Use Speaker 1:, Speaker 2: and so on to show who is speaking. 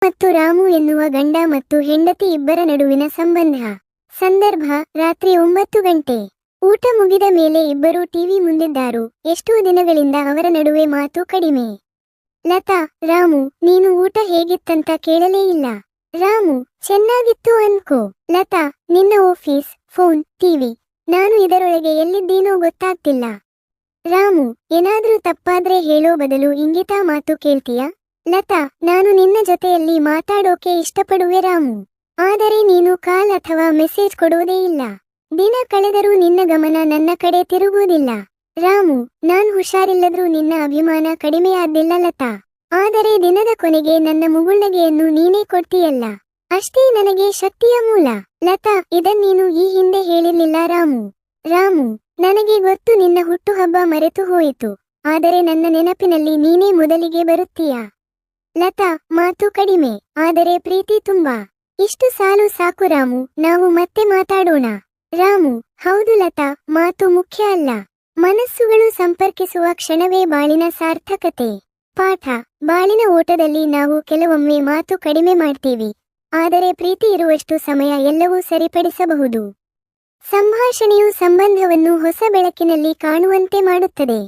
Speaker 1: ಮತ್ತು ರಾಮು ಎನ್ನುವ ಗಂಡ ಮತ್ತು ಹೆಂಡತಿ ಇಬ್ಬರ ನಡುವಿನ ಸಂಬಂಧ. ಸಂದರ್ಭ: ರಾತ್ರಿ 9 ಗಂಟೆ. ಊಟ ಮುಗಿದ ಮೇಲೆ ಇಬ್ಬರೂ ಟಿವಿ ಮುಂದಿದ್ದಾರು. ಎಷ್ಟೋ ದಿನಗಳಿಂದ ಅವರ ನಡುವೆ ಮಾತು ಕಡಿಮೆ. ಲತಾ: ರಾಮು, ನೀನು ಊಟ ಹೇಗಿತ್ತಂತ ಕೇಳಲೇ ಇಲ್ಲ. ರಾಮು: ಚೆನ್ನಾಗಿತ್ತು ಅನ್ಕೋ. ಲತಾ: ನಿನ್ನ ಆಫೀಸ್, ಫೋನ್, ಟಿವಿ, ನಾನು ಇದರೊಳಗೆ ಎಲ್ಲಿದ್ದೀನೋ ಗೊತ್ತಾಗ್ತಿಲ್ಲ. ರಾಮು: ಏನಾದ್ರೂ ತಪ್ಪಾದ್ರೆ ಹೇಳೋ ಬದಲು ಇಂಗಿತ ಮಾತು ಕೇಳ್ತೀಯಾ? ಲತಾ: ನಾನು ನಿನ್ನ ಜೊತೆಯಲ್ಲಿ ಮಾತಾಡೋಕೆ ಇಷ್ಟಪಡುವೆ ರಾಮು. ಆದರೆ ನೀನು ಕಾಲ್ ಅಥವಾ ಮೆಸೇಜ್ ಕೊಡೋದೇ ಇಲ್ಲ. ದಿನ ಕಳೆದರೂ ನಿನ್ನ ಗಮನ ನನ್ನ ಕಡೆ ತಿರುಗುವುದಿಲ್ಲ. ರಾಮು: ನಾನ್ ಹುಷಾರಿಲ್ಲದ್ರೂ ನಿನ್ನ ಅಭಿಮಾನ ಕಡಿಮೆಯಾದ್ದಿಲ್ಲ ಲತಾ. ಆದರೆ ದಿನದ ಕೊನೆಗೆ ನನ್ನ ಮುಗುಳ್ನಗೆಯನ್ನು ನೀನೇ ಕೊಡ್ತೀಯಲ್ಲ, ಅಷ್ಟೇ ನನಗೆ ಶಕ್ತಿಯ ಮೂಲ. ಲತಾ: ಇದನ್ನೀನು ಈ ಹಿಂದೆ ಹೇಳಿರ್ಲಿಲ್ಲ ರಾಮು. ರಾಮು: ನನಗೆ ಗೊತ್ತು, ನಿನ್ನ ಹುಟ್ಟುಹಬ್ಬ ಮರೆತು ಹೋಯಿತು. ಆದರೆ ನನ್ನ ನೆನಪಿನಲ್ಲಿ ನೀನೇ ಮೊದಲಿಗೆ ಬರುತ್ತೀಯಾ. ಲತಾ: ಮಾತು ಕಡಿಮೆ, ಆದರೆ ಪ್ರೀತಿ ತುಂಬಾ. ಇಷ್ಟು ಸಾಲು ಸಾಕು ರಾಮು, ನಾವು ಮತ್ತೆ ಮಾತಾಡೋಣ. ರಾಮು: ಹೌದು ಲತಾ, ಮಾತು ಮುಖ್ಯ ಅಲ್ಲ, ಮನಸ್ಸುಗಳು ಸಂಪರ್ಕಿಸುವ ಕ್ಷಣವೇ ಬಾಳಿನ ಸಾರ್ಥಕತೆ. ಪಾಠ: ಬಾಳಿನ ಓಟದಲ್ಲಿ ನಾವು ಕೆಲವೊಮ್ಮೆ ಮಾತು ಕಡಿಮೆ ಮಾಡ್ತೀವಿ, ಆದರೆ ಪ್ರೀತಿ ಇರುವಷ್ಟು ಸಮಯ ಎಲ್ಲವೂ ಸರಿಪಡಿಸಬಹುದು. ಸಂಭಾಷಣೆಯು ಸಂಬಂಧವನ್ನು ಹೊಸ ಬೆಳಕಿನಲ್ಲಿ ಕಾಣುವಂತೆ ಮಾಡುತ್ತದೆ.